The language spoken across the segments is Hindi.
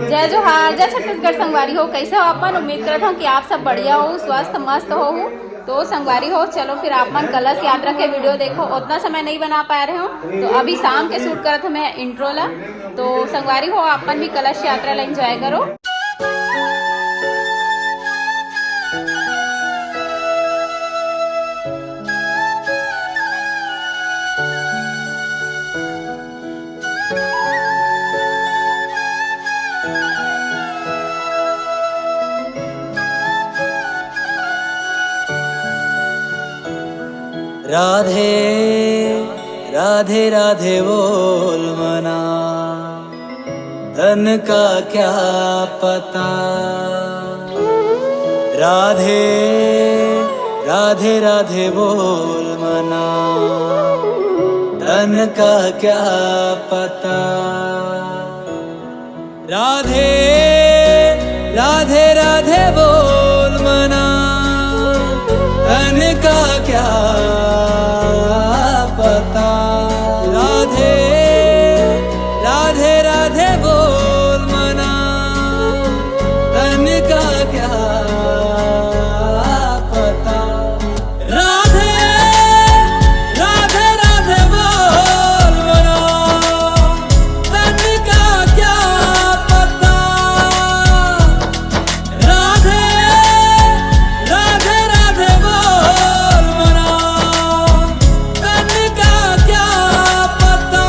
जय जोहार, जय छत्तीसगढ़ संगवारी हो। कैसे हो अपन? उम्मीद करता हूँ कि आप सब बढ़िया हो, स्वस्थ मस्त हो। तो संगवारी हो, चलो फिर आप मन कलश यात्रा के वीडियो देखो। उतना समय नहीं बना पा रहे हो तो अभी शाम के शूट करत हूँ मैं इंट्रो ला। तो संगवारी हो, अपन भी कलश यात्रा ला एंजॉय करो। राधे राधे राधे बोल मना, धन का क्या पता। राधे राधे राधे बोल मना, धन का क्या पता। राधे राधे राधे बोल मना, धन का क्या पता। राधे राधे राधे बोल मना, धन का क्या पता। राधे राधे राधे बोल मना, धन का क्या पता। राधे राधे राधे बोल मना, धन का क्या पता।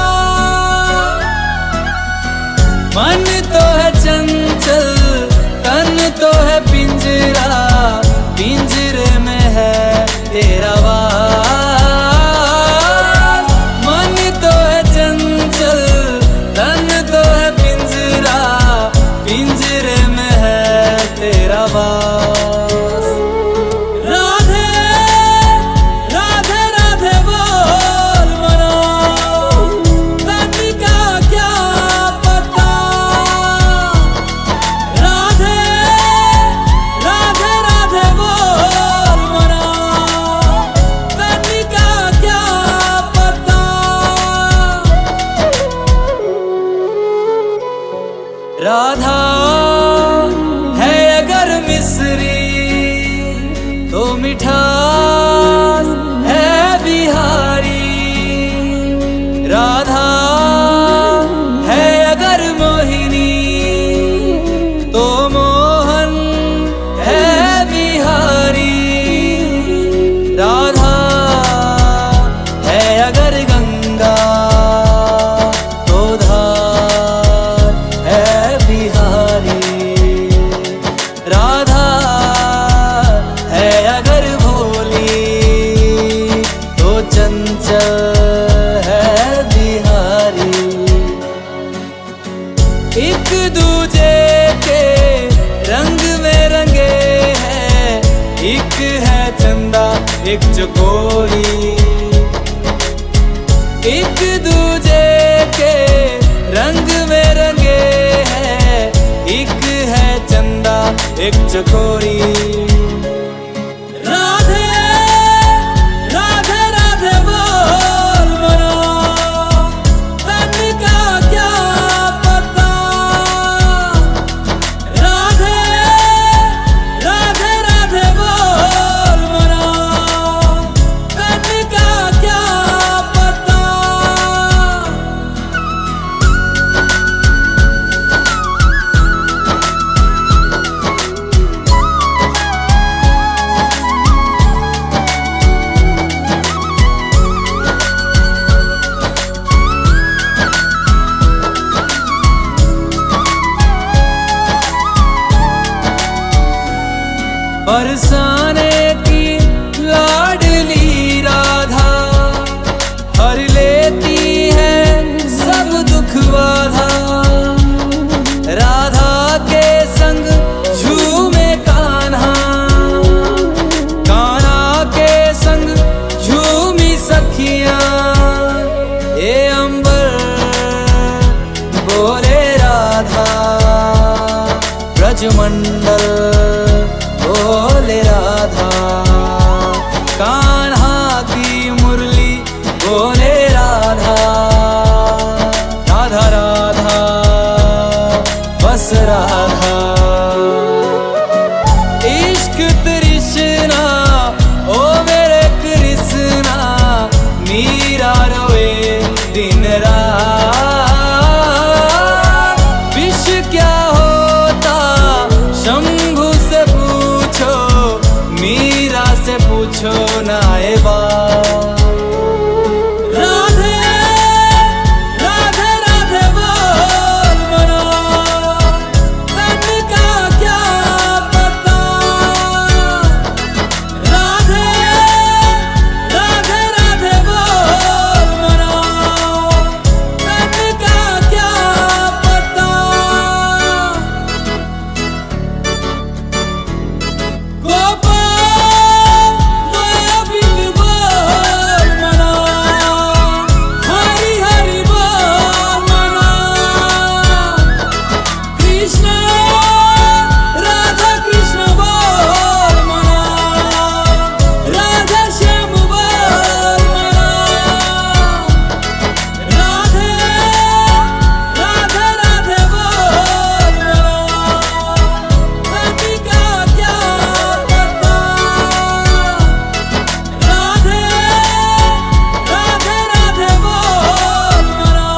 मन तो है चंचल, तन तो है पिंजरा, पिंजरे में है तेरा वास। मन तो है चंचल, तन तो है पिंजरा, पिंजरे में है तेरा वास। राधे राधे राधे बोल मना, धन का क्या पता। राधे राधे राधे बोल मना, धन का क्या पता। राधा है अगर मिस्री तो मिठास है बिहारी। राधा है अगर मोहिनी तो मोहन है बिहारी। राधा है अगर गंगा तो धार है बिहारी। राधा है अगर भोली तो चंचल है बिहारी। एक दूजे के रंग में रंगे हैं, एक है चंदा एक चकोरी। एक दूजे के रंग में रंगे हैं, एक है चंदा एक चकोरी। राधे राधे राधे बोल मना, धन का क्या पता। राधे राधे राधे बोल मना, धन का क्या पता। बरसाने की लाडली राधा, हर लेती है सब दुख बाधा। राधा के संग झूमे कान्हा, कान्हा के संग झूमी सखियां। ये अंबर बोले राधा, ब्रजमंडल बोले राधा। कान्हा की मुरली बोले राधा। राधा राधा बस राधा। इश्क तृष्णा ओ मेरे कृष्णा, मीरा रोए दिन रात। विष क्या होता शंभु से पूछो, मीरा से पूछो ना ये बात। राधे राधे राधे बोल मना, तन का क्या पता। राधे राधे राधे बोल मना, तन का क्या पता। गोपाल दया बिंद बोल मना, हरि हरि बोल मना। कृष्ण राधा कृष्ण बोल मना, राधा श्याम बोल मना। राधे राधे राधे बोल मना, तन का क्या पता। राधे राधे राधे बोल मना,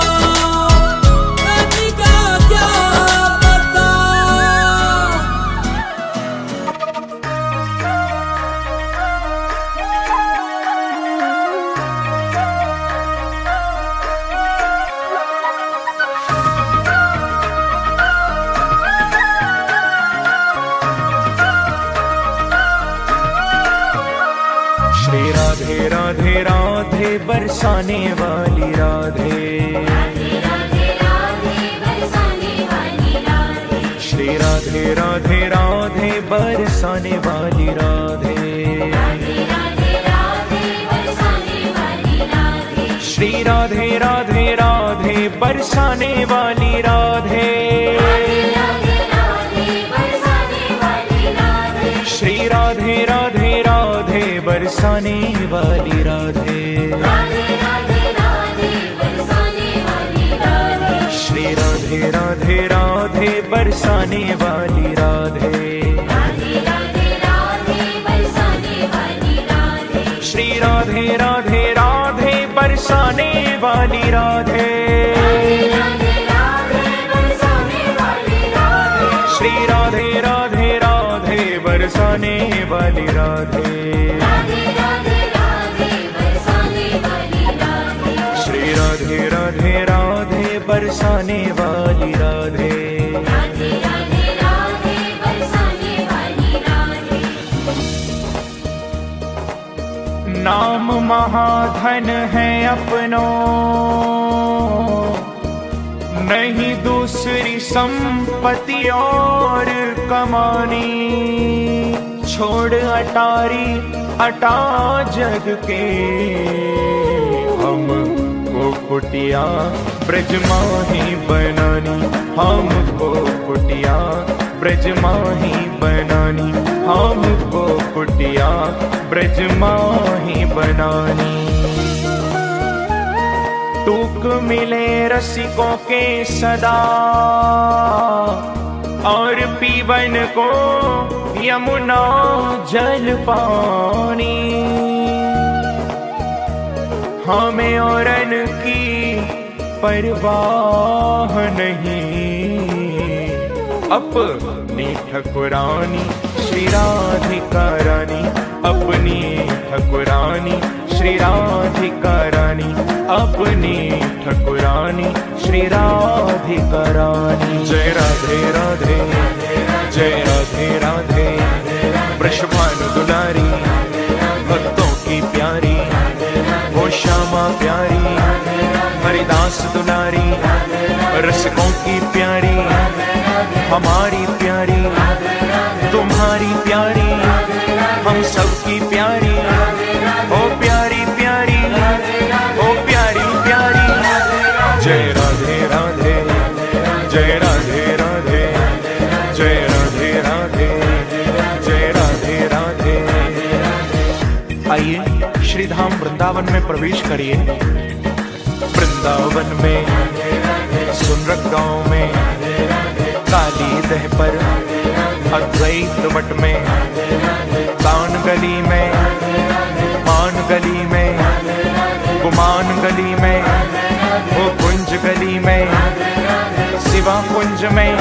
तन का क्या पता। श्री राधे राधे राधे बरसाने वाली राधे। श्री राधे राधे राधे बरसाने वाली राधे। श्री राधे राधे राधे बरसाने वाली राधे। श्री राधे राधे राधे बरसाने वाली राधे। श्री राधे राधे राधे बरसाने वाली राधे। श्री राधे राधे राधे बरसाने वाली राधे। श्री राधे राधे राधे बरसाने वाली राधे। श्री राधे राधे राधे बरसाने वाली राधे। नाम महाधन है अपनो, नहीं दूसरी संपत्ति और कमानी। छोड़ अटारी अटा जग के, हमको कुटिया ब्रज माही बनानी। हमको कुटिया ब्रज माही बनानी। हमको कुटिया ब्रज माही बनानी। टूक मिले रसिकों के सदा, और पीवन को यमुना जल पानी। हमें औरन की परवाह नहीं, अपनी ठकुरानी श्री राधिका रानी। अपनी ठकुरानी श्री राधिका रानी। अपनी ठकुरानी श्री राधिका रानी। जय राधे राधे जय राधे राधे। वृषभानु दुलारी भक्तों की प्यारी, वो श्यामा प्यारी हरिदास दुलारी। रसिकों की प्यारी हमारी प्यारी, तुम्हारी प्यारी हम सबकी प्यारी। ओ प्यारी प्यारी ओ प्यारी प्यारी। जय राधे राधे जय राधे राधे जय राधे राधे जय राधे राधे। आइए श्री धाम वृंदावन में प्रवेश करिए। वृंदावन में सुनरक गांव में काली दह पर अद्वैत वट में, कान गली में, मान गली में, गुमान गली में, वो कुंज गली में, शिवा कुंज में,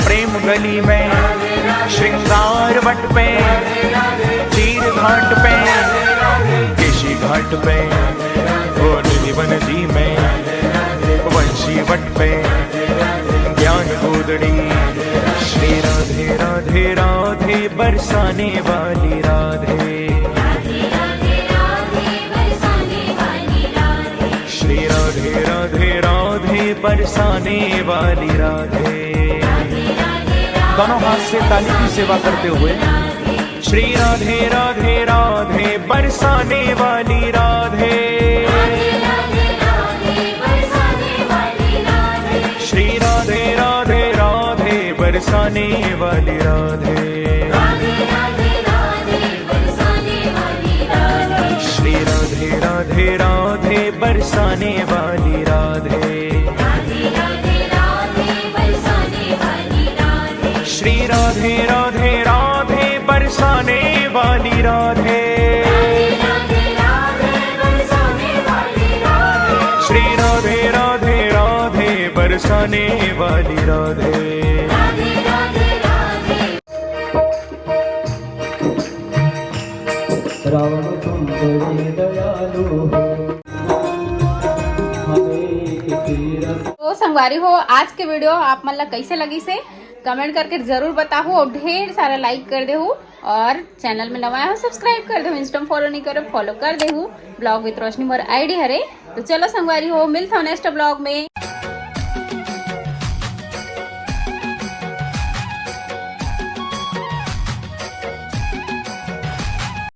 प्रेम गली में, श्रृंगार वट पे, चीर घाट पे, केशी घाट पे, वो निधिवन जी में, वंशी वट पे, ज्ञान गोदड़ी। श्री राधे राधे राधे बरसाने वाली राधे, श्री राधे राधे राधे बरसाने वाली राधे। दोनों हाथ से ताली की सेवा करते हुए श्री राधे राधे राधे बरसाने वाली राधे, श्री राधे राधे राधे बरसाने वाली राधे, श्री राधे राधे राधे बरसाने वाली राधे, श्री राधे राधे राधे बरसाने वाली राधे, श्री राधे राधे राधे बरसाने वाली राधे। रावण तुम बड़े दयालु हो, हमें तीरथ। तो संगवारी हो, आज के वीडियो आप मन ला कैसे लगी से कमेंट करके जरूर बताओ और ढेर सारा लाइक कर दे और चैनल में नवा हो सब्सक्राइब कर दे, इंस्टा फॉलो नहीं करे फॉलो कर दे। ब्लॉग विथ रोशनी मोर आईडी हरे। तो चलो संगवारी हो, मिलता हूँ नेक्स्ट ब्लॉग में।